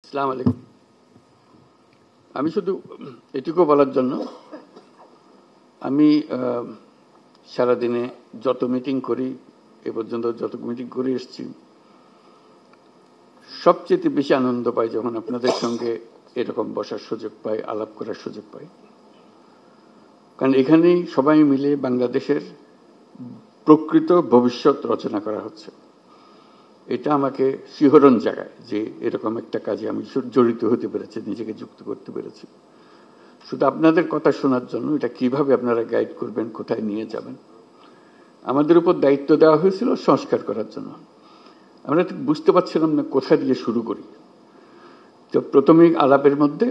আসসালামু আলাইকুম। আমি শুধু এটুকু বলার জন্য, আমি সারাদিনে যত মিটিং করি, এ পর্যন্ত যত মিটিং করে এসেছি, সবচেয়ে বেশি আনন্দ পাই যখন আপনাদের সঙ্গে এরকম বসার সুযোগ পাই, আলাপ করার সুযোগ পাই। কারণ এখানেই সবাই মিলে বাংলাদেশের প্রকৃত ভবিষ্যৎ রচনা করা হচ্ছে। এটা আমাকে শিহরণ জাগায় যে এরকম একটা কাজে আমি জড়িত হতে পেরেছি, নিজেকে যুক্ত করতে পেরেছি। শুধু আপনাদের কথা শোনার জন্য, এটা কিভাবে আপনারা গাইড করবেন, কোথায় নিয়ে যাবেন। আমাদের উপর দায়িত্ব দেওয়া হয়েছিল সংস্কার করার জন্য। আমরা ঠিক বুঝতে পারছিলাম না কোথা দিয়ে শুরু করি। তো প্রথমেই আলাপের মধ্যে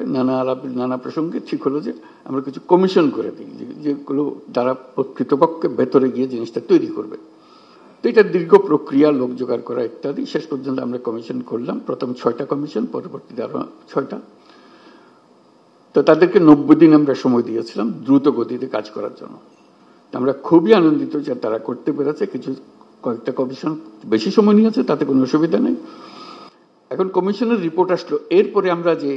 নানা প্রসঙ্গে ঠিক হলো যে আমরা কিছু কমিশন করে দিই, যেগুলো দ্বারা কৃতপক্ষে ভেতরে গিয়ে জিনিসটা তৈরি করবে। তো এটা দীর্ঘ প্রক্রিয়া, লোক জোগাড় করা ইত্যাদি। শেষ পর্যন্ত আমরা কমিশন করলাম, প্রথম 6টা কমিশন, পরবর্তীতে আরো 6টা। তো তাদেরকে 90 দিন আমরা সময় দিয়েছিলাম দ্রুত গতিতে কাজ করার জন্য। আমরা খুবই আনন্দিত যে তারা করতে পেরেছে। কয়েকটা কমিশন বেশি সময় নিয়েছে, তাতে কোনো অসুবিধা নেই। এখন কমিশনের রিপোর্ট আসলো, এরপরে আমরা যে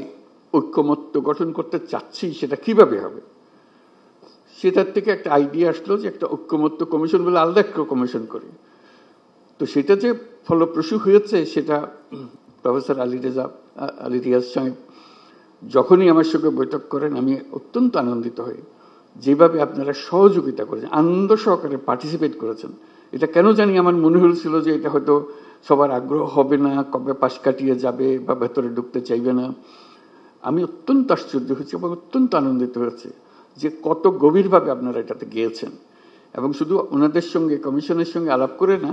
ঐক্যমত্য গঠন করতে চাচ্ছি সেটা কিভাবে হবে, সেটার থেকে একটা আইডিয়া আসলো যে একটা ঐক্যমত্য কমিশন বলে আলাদা একটা কমিশন করি। তো সেটা যে ফলপ্রসূ হয়েছে, সেটা প্রফেসর আলী রিয়াজ সাহেব যখনই আমার সঙ্গে বৈঠক করেন, আমি অত্যন্ত আনন্দিত হই যেভাবে আপনারা সহযোগিতা করেছেন, আনন্দ সহকারে পার্টিসিপেট করেছেন। এটা কেন জানি আমার মনে হয়েছিল যে এটা হয়তো সবার আগ্রহ হবে না, কবে পাশ কাটিয়ে যাবে বা ভেতরে ঢুকতে চাইবে না। আমি অত্যন্ত আশ্চর্য হয়েছি এবং অত্যন্ত আনন্দিত হয়েছে যে কত গভীরভাবে আপনারা এটাতে গিয়েছেন। এবং শুধু ওনাদের সঙ্গে, কমিশনের সঙ্গে আলাপ করে না,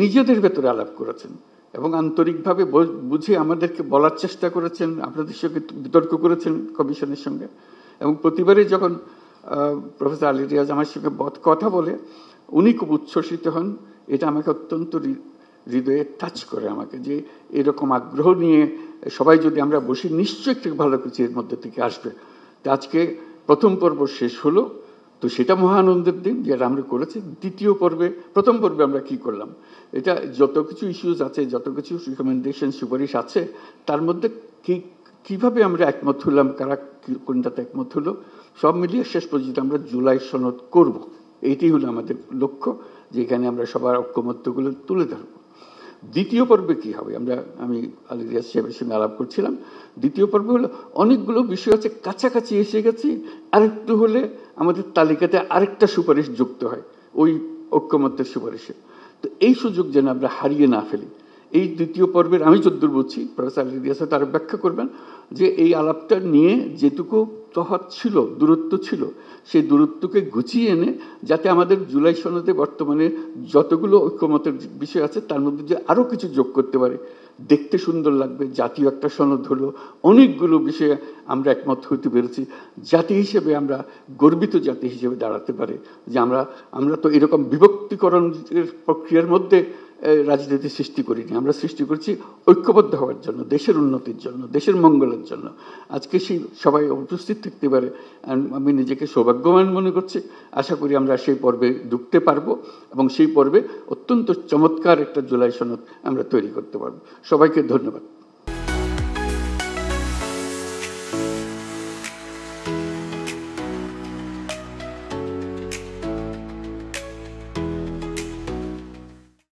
নিজেদের ভেতরে আলাপ করেছেন এবং আন্তরিকভাবে বুঝে আমাদেরকে বলার চেষ্টা করেছেন, আপনাদের সঙ্গে বিতর্ক করেছেন কমিশনের সঙ্গে। এবং প্রতিবারই যখন প্রফেসর আলী রিয়াজ আমার সঙ্গে কথা বলে, উনি খুব উচ্ছ্বসিত হন। এটা আমাকে অত্যন্ত হৃদয়ে টাচ করে আমাকে, যে এরকম আগ্রহ নিয়ে সবাই যদি আমরা বসি, নিশ্চয়ই একটু ভালো কিছু এর মধ্যে থেকে আসবে। তো আজকে প্রথম পর্ব শেষ হলো, তো সেটা মহা আনন্দের দিন যেটা আমরা করেছি। দ্বিতীয় পর্বে, প্রথম পর্বে আমরা কি করলাম, এটা যত কিছু ইস্যুজ আছে, যত কিছু রিকমেন্ডেশন, সুপারিশ আছে, তার মধ্যে কিভাবে আমরা একমত হলাম, কারা কোনটাতে একমত হলো, সব মিলিয়ে শেষ পর্যন্ত আমরা জুলাই সনদ করব। এইটি হলো আমাদের লক্ষ্য, যেখানে আমরা সবার ঐক্যমত্যগুলো তুলে ধরবো। দ্বিতীয় পর্বে কি হবে, আমি আলী রিয়াজ সাহেবের সঙ্গে আলাপ করছিলাম। দ্বিতীয় পর্বে হলো অনেকগুলো বিষয় আছে, কাছাকাছি এসে গেছি, আরেকটু হলে আমাদের তালিকাতে আরেকটা সুপারিশ যুক্ত হয় ওই ঐক্যমত্যের সুপারিশে। তো এই সুযোগ যেন আমরা হারিয়ে না ফেলি। এই দ্বিতীয় পর্বের আমি যদ্দূর বুঝছি, প্রফেসর আলী রিয়াজ তারা ব্যাখ্যা করবেন যে এই আলাপটা নিয়ে যেটুকু তফাৎ ছিল, দূরত্ব ছিল, সেই দূরত্বকে গুছিয়ে এনে যাতে আমাদের জুলাই সনদে বর্তমানে যতগুলো ঐক্যমতের বিষয় আছে তার মধ্যে যে আরো কিছু যোগ করতে পারে, দেখতে সুন্দর লাগবে। জাতীয় একটা সনদ হলো, অনেকগুলো বিষয়ে আমরা একমত হতে পেরেছি। জাতি হিসেবে আমরা গর্বিত জাতি হিসেবে দাঁড়াতে পারে যে আমরা তো এরকম বিভক্তিকরণের প্রক্রিয়ার মধ্যে রাজনীতি সৃষ্টি করিনি। আমরা সৃষ্টি করছি ঐক্যবদ্ধ হওয়ার জন্য, দেশের উন্নতির জন্য, দেশের মঙ্গলের জন্য। আজকে সেই সবাই উপস্থিত থাকতে পারে, আমি নিজেকে সৌভাগ্যবান মনে করছি। আশা করি আমরা সেই পর্বে ঢুকতে পারবো এবং সেই পর্বে অত্যন্ত চমৎকার একটা জুলাই সনদ আমরা তৈরি করতে পারবো। সবাইকে ধন্যবাদ।